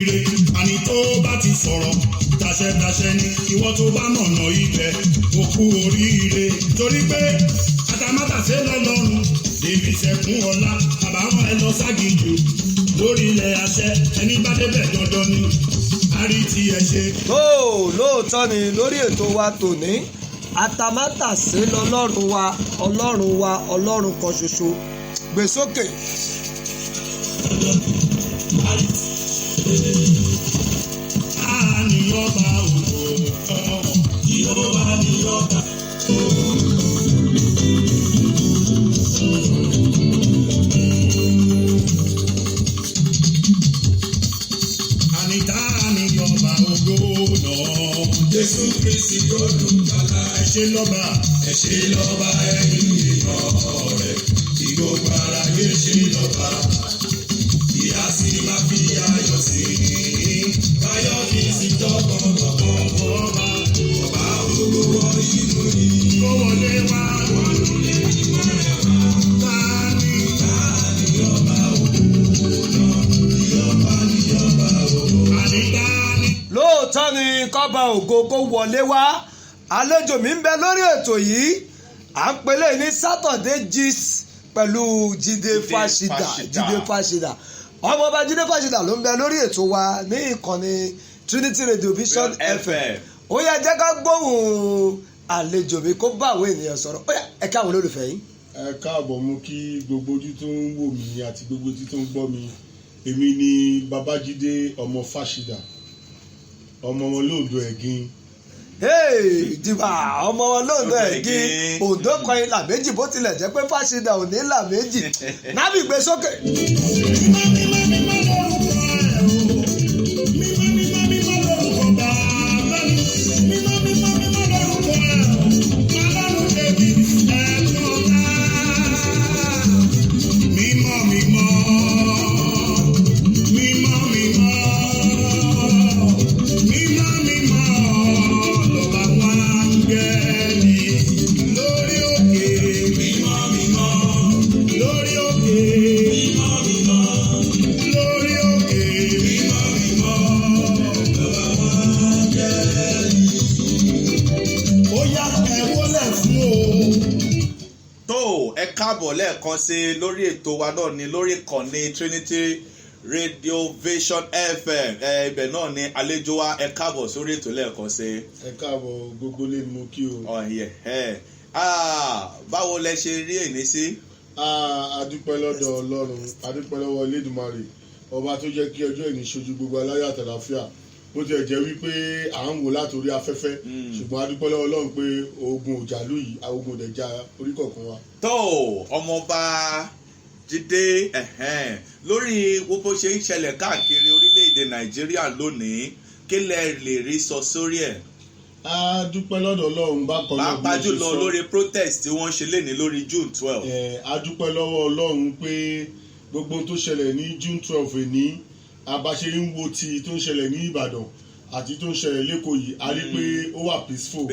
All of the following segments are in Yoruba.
àní tó bá ti sọ̀rọ̀ dáṣẹ́dáṣẹ́ ni ìwọ tó bá mọ̀nà ibẹ̀ ó kú oríire torí pé àtàmátàsé lọ́lọ́run lèmi ṣẹ̀kún ọ̀la àbáwọn ẹ lọ ságìjù lórí ilẹ̀ àṣẹ ẹni bá débẹ̀ dandan ni àrí tí ẹ ṣe. tó lóòótọ́ ni lórí ètò wa tòní àtàmátàsé lọ́lọ́run wa ọlọ́run kan ṣoṣo gbé sókè. Àníyànbá òwò Yorùbá níyànbá. Àníta níyànbá ògo náà. Jésù Kristi olùgbàlà ẹ ṣé lọ́ba ẹ̀yin èèyàn rẹ̀ tí gbogbo aráyé ṣe lọ́ba. Ìyá sì máa fi ayọ̀ sí i. Báyọ̀ kì í sì tọkàntọkàn ọba olúwo inú yìí. Kó wọlé wá. Tani ọba òkú náà. Ìyọba òkú. Àníkàní. lóòótọ́ ni kọ́ba ògo kó wọlé wá àlejò mi ń bẹ lórí ètò yìí à ń pelé ní Saturday Gist pẹ̀lú Jídé Fáṣídà ọmọọba Jídé Fáṣídà ló ń bẹ lórí ètò wa ní ìkànnì Trinity Radio Vision FM ó yá jẹ́ ká gbóhùn àlejò mi kó bá àwọn ènìyàn sọ̀rọ̀ ó yá ẹ káwọn olólùfẹ́ yín. ẹ káàbọ̀ mú kí gbogbo ojú tó ń wò mí àti gbogbo ojú tó ń gbọ́ mi èmi ni Babájídé ọmọ Fáṣídà ọmọ wọn lóòdó ẹ̀gìn. dìbà ọmọ wọn lóòdó ẹ̀gìn òǹdó kan ìlà méjì bó tilẹ̀ jẹ́ pé Fáṣídà ò ní ìlà méjì nábì gbé sókè. káàbọ̀ lẹ́ẹ̀kan sí lórí ètò wa náà ní lórí ìkànnì Trinity Radio Vision FM ibẹ̀ náà ni àlejò wa ẹ káàbọ̀ sórí ètò lẹ́ẹ̀kan sí. ẹ káàbọ̀ gbogbo lè mú kí o. báwo lẹ ṣe rí èní sí. a dúpẹ́ lọ́dọ̀ Ọlọ́run a dúpẹ́ lọ́wọ́ Elédùmarè ọba tó jẹ́ kí ọjọ́ ìní ṣojú gbogbo aláyọ̀ àtàlàáfíà bó tiẹ̀ jẹ́ wípé à ń wò látòrí afẹ́fẹ́ ṣùgbọ́n a dúpẹ́ lọ́wọ́ Ọlọ́run pé ogun òjàlú yìí ogun òdẹ̀já orí kọ̀ọ̀kan wa. tó ọmọọba Jídé lórí bó ṣe ń ṣẹlẹ̀ káàkiri orílẹ̀-èdè Nàìjíríà lónìí kí lẹ lè rí sọ sórí ẹ̀. a dúpẹ́ lọ́dọ̀ Ọlọ́run bákan náà. pàápàá jùlọ lórí protest tí wọ́n ṣe lénìí lórí June 12. a dúpẹ́ lọ́wọ́ Ọlọ́run pé gbogbo tó ṣẹlẹ̀ ní June 12 ní abáṣe ń wo ti tó ń ṣẹlẹ̀ ní Ìbàdàn àti tó ń ṣẹlẹ̀ lẹ́kọ̀ọ́ yìí a rí pé ó wà peaceful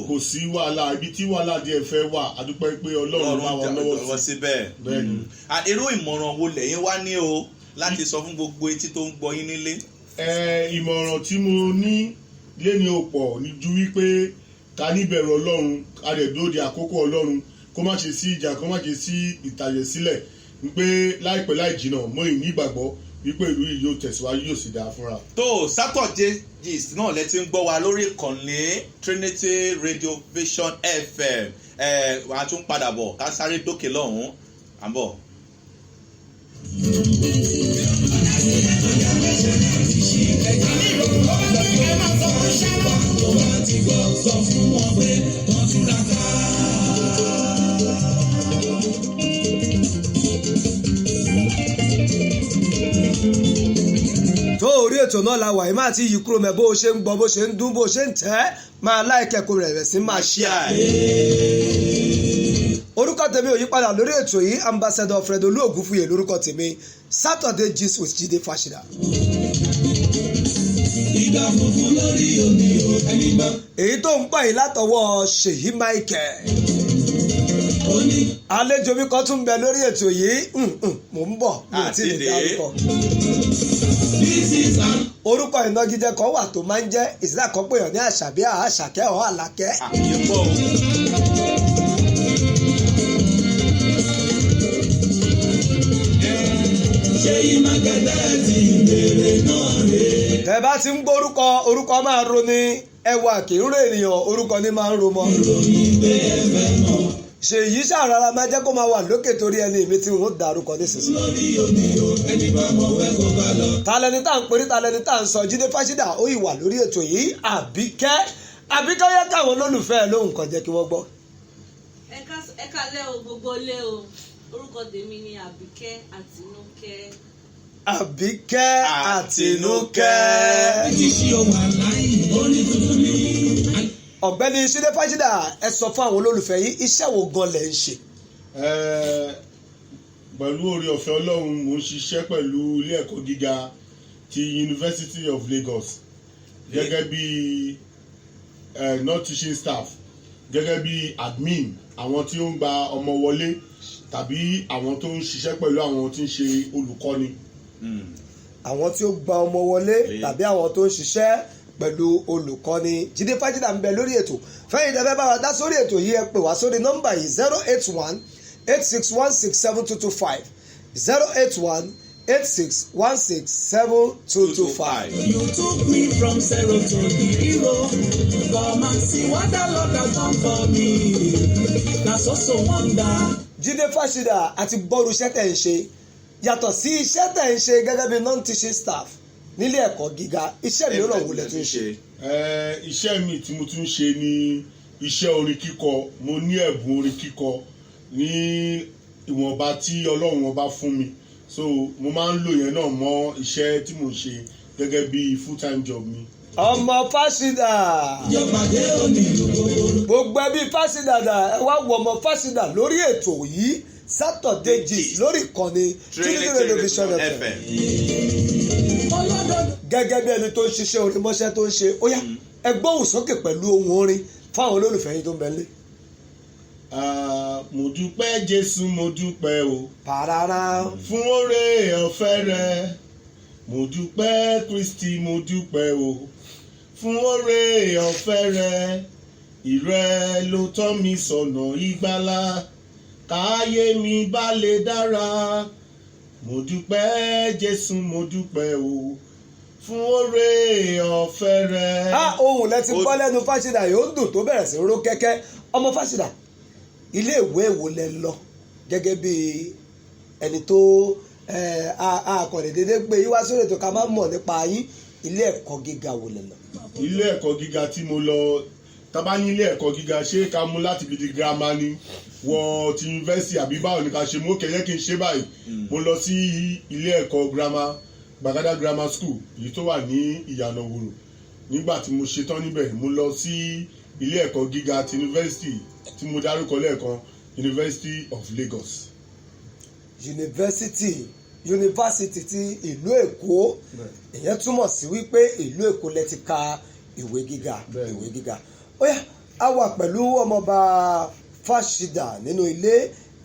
kò sí wàhálà ibi tí wàhálà díẹ̀ fẹ́ wà a dúpẹ́ pé Ọlọ́run bá wa lọ́wọ́ sí bẹ́ẹ̀ ni. irú ìmọ̀ràn wo lẹ́yìn wá ní o láti sọ fún gbogbo etí tó ń gbọ́ yín nílé. ìmọ̀ràn tí mo ní lẹ́ni ọ̀pọ̀ ní ju wípé ká níbẹ̀rù Ọlọ́run ká lè dóde àkókò Ọlọ́run kó má ṣe sí ìjà kó má ṣe sí ìtàjẹ̀sílẹ̀ wípé láìpẹ́ láì jìnnà mọ́ ìní ìgbàgbọ́ wípé ìlú yìí yóò tẹ̀síwájú yóò sì dáa fúnra. tó Saturday Gist náà lẹ ti ń gbọ́ wa lórí ìkànnì Trinity Radio Vision FM wàá tún padà bọ̀ ká sáré dókè lọ́hùn-ún à ń bọ̀. tó orí ètò náà la wà yìí máa ti yí kúrò mẹ́ bó o ṣe ń gbọ́ bó ṣe ń dún bó ṣe ń tẹ́ máa láìkẹ́ kó rẹ̀ sí máa share. orúkọ tèmi ò yí padà lórí ètò yìí Ambassador Fred Olúògúnfúyè lórúkọ tèmi Saturday Gist with Jídé Fáṣídà. ìgbà funfun lórí omi ò ẹni gbọ́. èyí tó ń pọ̀ yìí látọwọ́ Ṣèyí Michael. àlejò mi kan tún bẹ lórí ètò yìí mò ń bọ̀ mi ò tí ì dárúkọ. orúkọ ìnagijẹ kan wà tó máa ń jẹ́ ìsìlá kan pèèyàn ní àṣàbí àṣàkẹ́ ọ̀ àlàkẹ́. àyẹ̀pọ̀ ṣé ìmàgàdá ti bèrè náà rè. tẹ́ bá ti ń gbọ́ orúkọ máa ro ni ẹwà kì í rò ènìyàn orúkọ ní máa ń ro mọ́. ìròyìn bẹ́ẹ̀ fẹ́ mọ̀. ṣèyí ṣàrara máa jẹ́ kó máa wà lókè torí ẹni mi tí wọ́n dárúkọ nísinsìnyí. lórí omi o ẹni bá mọ̀ wẹ́ kó bá lọ. talẹni tá à ń perí talẹni tá à ń sọ Jídé Fáṣídà ó ìwà lórí ètò yìí Àbíkẹ́ yẹ káwọn olólùfẹ́ ẹ lóhùn kan jẹ́ kí wọ́n gbọ́. ẹ kálẹ́ o gbogbo ilé o orúkọ tèmi ni Àbíkẹ́ Àtinúkẹ́. Àbíkẹ́ Àtinúkẹ́. ti ṣí ohun àláyé orin tuntun ni. ọ̀gbẹ́ni Jídé Fáṣídà ẹ sọ fún àwọn olólùfẹ́ yìí iṣẹ́ wo gan lẹ̀ ń ṣe. Pẹ̀lú oore ọ̀fẹ́ Ọlọ́run mo ń ṣiṣẹ́ pẹ̀lú ilé ẹ̀kọ́ gíga ti University of Lagos gẹ́gẹ́ bí non-teaching staff gẹ́gẹ́ bí admin àwọn tí ó ń gba ọmọ wọlé tàbí àwọn tó ń ṣiṣẹ́ pẹ̀lú àwọn tí ń ṣe olùkọ́ni. àwọn tí ó gba ọmọ wọlé tàbí àwọn tó ń ṣiṣẹ́ pẹ̀lú olùkọ́ni. Jídé Fáṣídà ń bẹ lórí ètò fẹ́yìn tẹ́fẹ́ bá wa dá sórí ètò yìí ẹ pè wá sórí nọ́mbà yìí 081-8616-7225 081-8616-7225. You took me from zero to the hero. Come and see what the Lord has done for me. Na so wonder. Jídé Fáṣídà àti gbọ́rú iṣẹ́ tẹ̀ ń ṣe yàtọ̀ sí iṣẹ́ tẹ̀ ń ṣe gẹ́gẹ́ bí non-teaching staff nílé ẹ̀kọ́ gíga iṣẹ́ mìíràn wò lẹ tún ṣe. Iṣẹ́ mi tí mo tún ṣe ni iṣẹ́ orin kíkọ. Mo ní ẹ̀bùn orin kíkọ ní ìwọ̀nba tí Ọlọ́run ọba fún mi so mo máa ń lò yẹn náà mọ́ iṣẹ́ tí mo ṣe gẹ́gẹ́ bí full time job mi. ọmọ Fáṣídà Ìjọbàdé òní gbogbo. gbogbo ẹbí Fáṣídà dà ẹ wá wo ọmọ Fáṣídà lórí ètò yìí Saturday Gist lórí ìkànnì Trinity Radio Vision FM gẹ́gẹ́ bí ẹni tó ń ṣiṣẹ́ orin mọ́ṣẹ́ tó ń ṣe ó yá ẹ gbóhùn sókè pẹ̀lú ohùn orin fáwọn olólùfẹ́ yín tó ń bẹ lé. Mo dúpẹ́ Jésù mo dúpẹ́ o. Pàràrà. Fún oore ọ̀fẹ́ rẹ. Mo dúpẹ́ Kristi mo dúpẹ́ o. Fún oore ọ̀fẹ́ rẹ. Ìrẹ ló tọ́ mi sọ̀nà ìgbàlà. Káyé mi bá lè dára. Mo dúpẹ́ Jésù mo dúpẹ́ o. Fún oore ọ̀fẹ́ rẹ. Ohun lẹ ti gbọ́ lẹ́nu Fáṣídà yóò dùn tó bẹ̀rẹ̀ sí ró kẹ́kẹ́ ọmọ Fáṣídà ilé ìwé èwo lẹ lọ gẹ́gẹ́ bí ẹni tó akọ̀lẹ̀ dédé pé yíwá sórí ètò ká má mọ̀ nípa yín ilé ẹ̀kọ́ gíga wo lẹ lọ. Ilé ẹ̀kọ́ gíga tí mo lọ tábà ní ilé ẹ̀kọ́ gíga ṣé ká mú láti fi di girama ni wọ ti yunifásitì àbí báwo ni ká ṣe mú kẹ̀yẹ́ kí n ṣe báyìí mo lọ sí ilé ẹ̀kọ́ girama Gbàgádà Grammar School èyí tó wà ní Ìyànà Òwòrò nígbà tí mo ṣetán níbẹ̀ mo lọ sí ilé ẹ̀kọ́ gíga ti yunifásitì tí mo dárúkọ lẹ́ẹ̀kan University of Lagos. yunifásitì ti ìlú Èkó ìyẹn túmọ̀ sí wípé ìlú Èkó lẹ ti ka ìwé gíga. Ó yá a wà pẹ̀lú ọmọọba Fáṣídà nínú ilé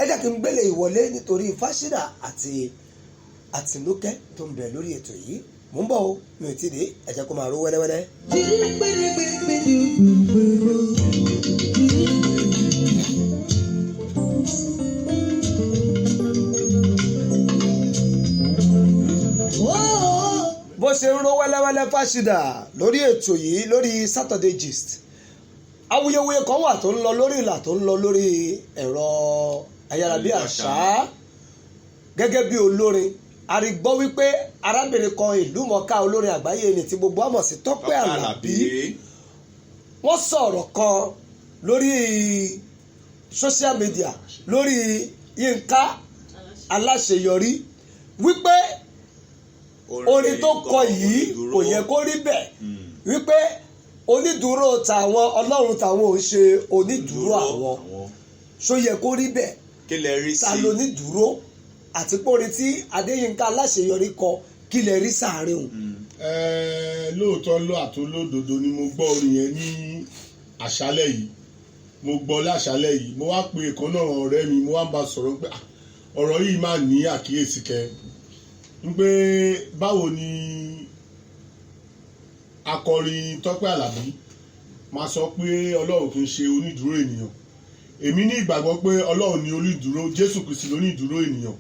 ẹ jẹ́ kí n gbélé ìwọlé nítorí Fáṣídà àti Àtinúkẹ́ tó ń bẹ lórí ètò yìí mò ń bọ̀ o mi ò tí ì dé ẹ jẹ́ kó máa ró wẹ́lẹ́wẹ́lẹ́. bó ṣe ń ró wẹ́lẹ́wẹ́lẹ́ Fáṣídà lórí ètò yìí lórí Saturday Gist awuyewuye kan wà tó ń lọ lórí ìlà tó ń lọ lórí ẹ̀rọ ayárabíàṣá gẹ́gẹ́ bí olórin a rí gbọ́ wípé arábìnrin kan ìlú mọ̀ọ́ká olórin àgbáyé ni tí gbogbo àmọ̀ sí Tọ́pẹ́ Àlàbí wọ́n sọ̀rọ̀ kan lórí social media lórí Yínká Aláṣeyọrí wípé orin tó kọ yìí kò yẹ kó rí bẹ́ẹ̀ wípé onídùúró tàwọn Ọlọ́run tàwọn ò ń ṣe onídùúró àwọn ṣó yẹ kó rí bẹ́ẹ̀ kí lẹ rí sí ta ló nídùúró àti pórin tí Adéyínká Aláṣeyọrí kọ kí lẹ rí sáàrin o. Lóòótọ́ ló àtolódodo ni mo gbọ́ orin yẹn ní àṣálẹ́ yìí mo gbọ́ láṣálẹ́ yìí mo wá pe ìkan náà ọ̀rẹ́ mi mo wá ń bá sọ̀rọ̀ pé ọ̀rọ̀ yìí máa ní àkíyèsí kẹ ń pé báwo ni akọrin Tọ́pẹ́ Àlàbí máa sọ pé ọlọ́run kì í ṣe onídùúró ènìyàn. Èmi ní ìgbàgbọ́ pé ọlọ́run ni onídùúró, Jésù Kristi lónídùúró ènìyàn.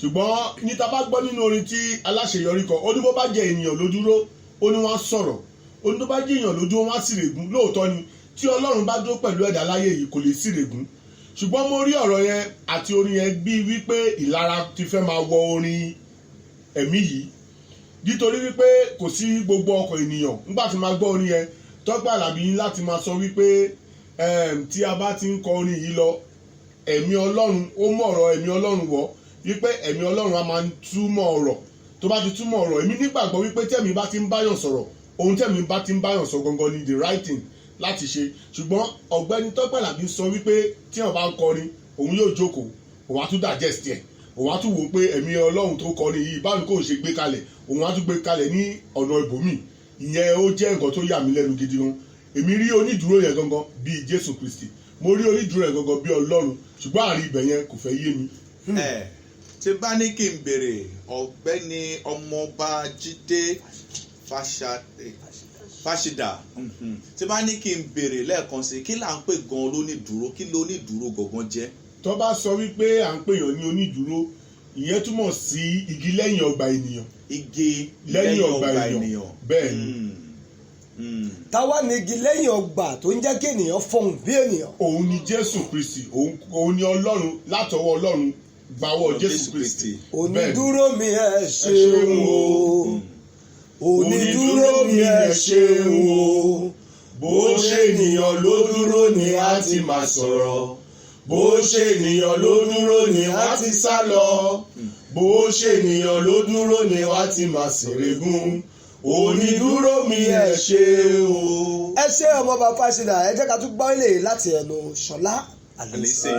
Ṣùgbọ́n ní tá bá gbọ́ nínú orin tí Aláṣeyọrí kọ, ó ní bó bá jẹ́ ènìyàn ló dúró, ó ní wọ́n á sọ̀rọ̀. Ó ní tó bá jẹ́ èèyàn ló dúró, wọ́n á sì règún. Lóòótọ́ ni tí ọlọ́run bá dúró pẹ̀lú ẹ̀dá láyé yìí kò lè sì règún. Ṣùgbọ́n mo rí ọ̀rọ̀ yẹn àti orin yẹn bí wípé ìlara ti fẹ́ máa wọ orin ẹ̀mí yìí. Nítorí wípé kò sí gbogbo ọkàn ènìyàn nígbà tí máa gbọ́ orin yẹn. Tọ́pẹ́ Àlàbí ní láti máa sọ wípé tí a bá ti ń kọ orin yìí lọ, ẹ̀mí Ọlọ́run ó mú ọ̀rọ̀ ẹ̀mí Ọlọ́run wọ̀ wípé ẹ̀mí Ọlọ́run á máa túmọ̀ ọ̀rọ̀. Tó bá ti túmọ̀ ọ̀rọ̀, èmi nígbàgbọ́ wípé tẹ̀mí bá ti ń báyàn sọ̀rọ̀, ohun tẹ̀mí bá ti ń báyàn sọ gangan ni the right thing láti ṣe. Ṣùgbọ́n ọ̀gbẹ́ni Tọ́pẹ́ Àlàbí sọ wípé tí wọ́n bá ń kọrin, òun yóò jókòó, òun á tún digest ẹ̀, òun á tún wò pé ẹ̀mí Ọlọ́run tó kọrin yìí báwo kò ṣe gbé kalẹ̀, òun á tún gbé kalẹ̀ ní ọ̀nà ibòmíì. Ìyẹn ó jẹ́ nǹkan tó yà mí lẹ́nu gidi gan. Èmi rí onídùúró yẹn gangan bíi Jésù Kristi, mo rí onídùúró yẹn gangan bíi Ọlọ́run, ṣùgbọ́n àárín ibẹ̀ yẹn kò fẹ́ yé mi. Tí bá ní kí n béèrè ọ̀gbẹ́ni ọmọọba Jídé Fáṣídà, tí bá ní kí n béèrè lẹ́ẹ̀kan sí, kí là ń pè gan lónídùúró, kí lónídùúró gangan jẹ́? Tó bá sọ wípé à ń pèèyàn ní onídùúró, ìyẹn túmọ̀ sí igi lẹ́yìn ọgbà ènìyàn. Igi lẹ́yìn ọgbà ènìyàn. Bẹ́ẹ̀ ni. Táwa ni igi lẹ́yìn ọgbà tó ń jẹ́ kí ènìyàn fọhùn bí ènìyàn. Òun ni Jésù Kristi, òun ni Ọlọ́run látọwọ́ Ọlọ́run gbàwọ́ Jésù Kristi. Onídùúró mi ẹ ṣeun o, onídùúró mi ẹ ṣeun o, bó ṣe ènìyàn ló dúró ni a ti máa sọ̀rọ̀, bó ṣe ènìyàn ló dúró ni a ti sá lọ, bó ṣe ènìyàn ló dúró ni a ti máa ṣèrègùn. Onídùúró mi ẹ ṣé o. Ẹ ṣé ọmọọba Fáṣídà, ẹ jẹ́ ká tún gbọ́ ilé láti ẹnu Ṣọlá Àlísè.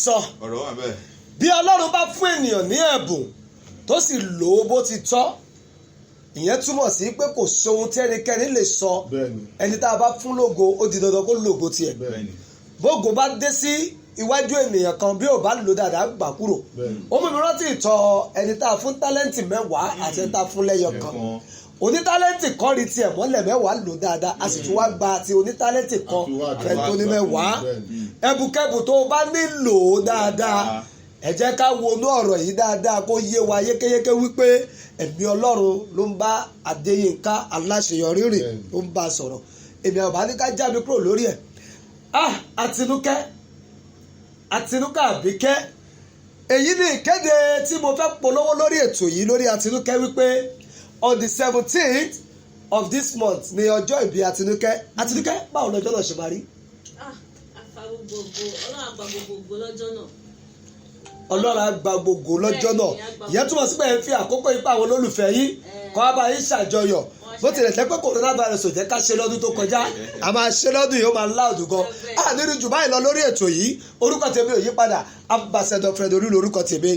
Sọ bí Ọlọ́run bá fún ènìyàn ní ẹ̀bùn tó sì lò ó bó ti tọ́, ìyẹn túmọ̀ sí pé kò sóhun tí ẹnikẹ́ni lè sọ ẹni tá a bá fún lógo, ó di dandan kó lògo tiẹ̀. Bógo bá dé sí iwájú ènìyàn kan, bí ò bá lò dáadáa gbà kúrò. Ó mú mi rántí ìtọ́ ẹni tá a fún tálẹ́ǹtì 10 àti ẹni tá a fún lẹ́yọ kan. Onítálẹ́ǹtì kan rí tiẹ̀ mọ́lẹ̀ 10 lò dáadáa, a sì tún wá gba ti onítálẹ́ǹtì kan fẹ́ tó ní 10. Ẹ̀bùkẹ́bù tó o bá nílò dáadáa, ẹ jẹ́ ká wọnú ọ̀rọ̀ yìí dáadáa kó yé wa yékéyéké wípé ẹ̀mí Ọlọ́run ló ń bá Adéyínká Aláṣeyọrí rìn, ló ń bá a sọ̀rọ̀. Èmi àbá ní ká jáde kúrò lórí ẹ̀. Àtinúkẹ́ Àbíkẹ́, èyí ni ìkéde tí mo fẹ́ polówó lórí ètò yìí lórí Àtinúkẹ́ wípé on the 17th of this month ni ọjọ́ ìbí Àtinúkẹ́. Àtinúkẹ́, báwo lọ́jọ́ náà ṣe máa rí? Ọlọ́run á gba gbogbo lọ́jọ́ náà. Ìyẹn túmọ̀ sí pé ẹ ń fi àkókò ipá àwọn olólùfẹ́ yìí kọ́ á bá yín ṣàjọyọ̀. Bó tilẹ̀ jẹ́ pé coronavirus ò jẹ́ ká ṣe lọ́dún tó kọjá, a máa ṣe lọ́dún yìí, ó máa láòdù gan. Nínú jù báyìí lọ lórí ètò yìí, orúkọ tèmi ò yí padà, Ambassador Fred Olú lórúkọ tèmi.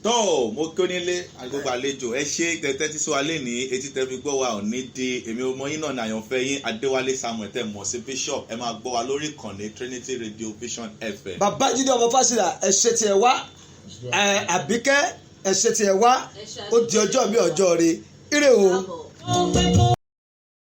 Tó mo kí onílé gbogbo àlejò, ẹ ṣe tẹ́tẹ́ tí sọ alẹ́ ní etí tẹ́fi gbọ́ wa ò ní di. Èmi ọmọ yín náà ní àyànfẹ́ yín Adéwálé Samuel tẹ̀ mọ̀ sí Bishop. Ẹ máa gbọ́ wa lórí ìkànnì Trinity Radio Vision FM. Bàbá Jídé ọmọ Fáṣídà, ẹ ṣe tiẹ̀ wá. Àbíkẹ́, ẹ ṣe tiẹ̀ wá. Ó di ọjọ́ mi ọjọ́ rẹ̀. Ire o.